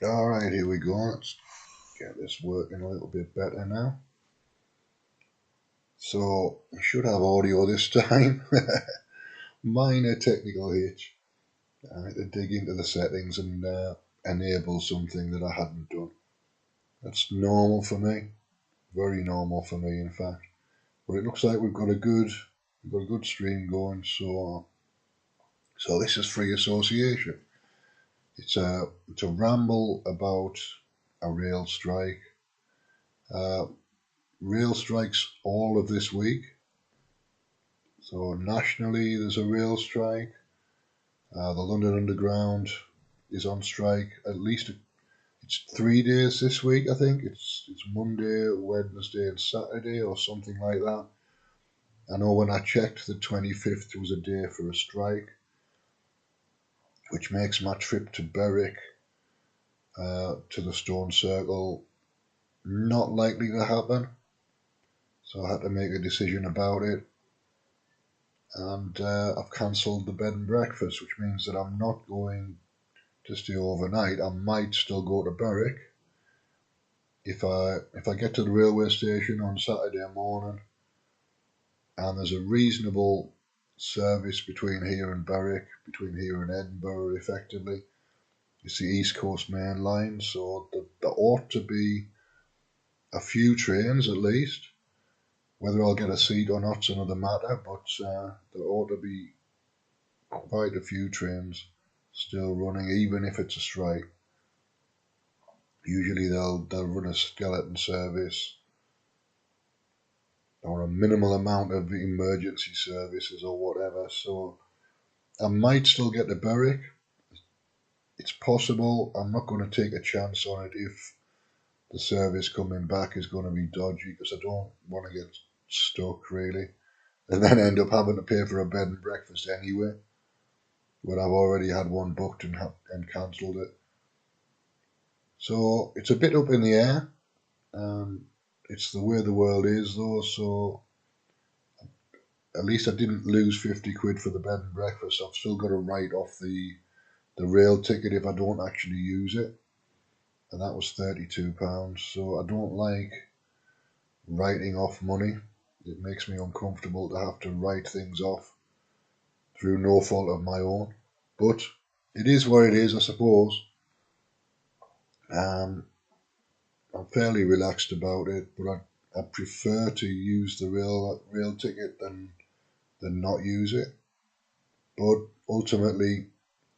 Alright, here we go. Let's get this working a little bit better now. So, I should have audio this time. Minor technical hitch. I had to dig into the settings and enable something that I hadn't done. That's normal for me. Very normal for me, in fact. But it looks like we've got a good stream going. So this is free association. It's a ramble about a rail strike. Rail strikes all of this week. So nationally, there's a rail strike. The London Underground is on strike. At least it's 3 days this week. I think it's Monday, Wednesday, and Saturday, or something like that. I know when I checked, the 25th was a day for a strike, which makes my trip to Berwick, to the Stone Circle, not likely to happen. So I had to make a decision about it. And I've cancelled the bed and breakfast, which means that I'm not going to stay overnight. I might still go to Berwick if I get to the railway station on Saturday morning and there's a reasonable service between here and Berwick, between here and Edinburgh effectively. It's the East Coast Main Line, so there ought to be a few trains at least. Whether I'll get a seat or not's another matter, but there ought to be quite a few trains still running, even if it's a strike. Usually they'll run a skeleton service or a minimal amount of emergency services or whatever. So I might still get to Berwick. It's possible. I'm not going to take a chance on it if the service coming back is going to be dodgy, because I don't want to get stuck really and then end up having to pay for a bed and breakfast anyway when I've already had one booked and cancelled it. So it's a bit up in the air. It's the way the world is though, so at least I didn't lose 50 quid for the bed and breakfast. I've still got to write off the rail ticket if I don't actually use it, and that was £32. So I don't like writing off money. It makes me uncomfortable to have to write things off through no fault of my own, but it is what it is, I suppose. I'm fairly relaxed about it, but I prefer to use the rail ticket than not use it. But ultimately,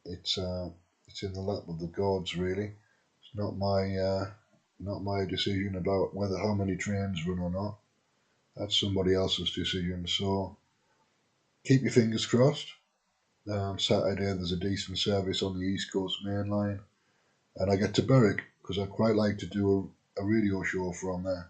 it's in the lap of the gods, really. It's not my decision about how many trains run or not. That's somebody else's decision. So keep your fingers crossed. Saturday there's a decent service on the East Coast Main Line, and I get to Berwick because I quite like to do a radio show from there.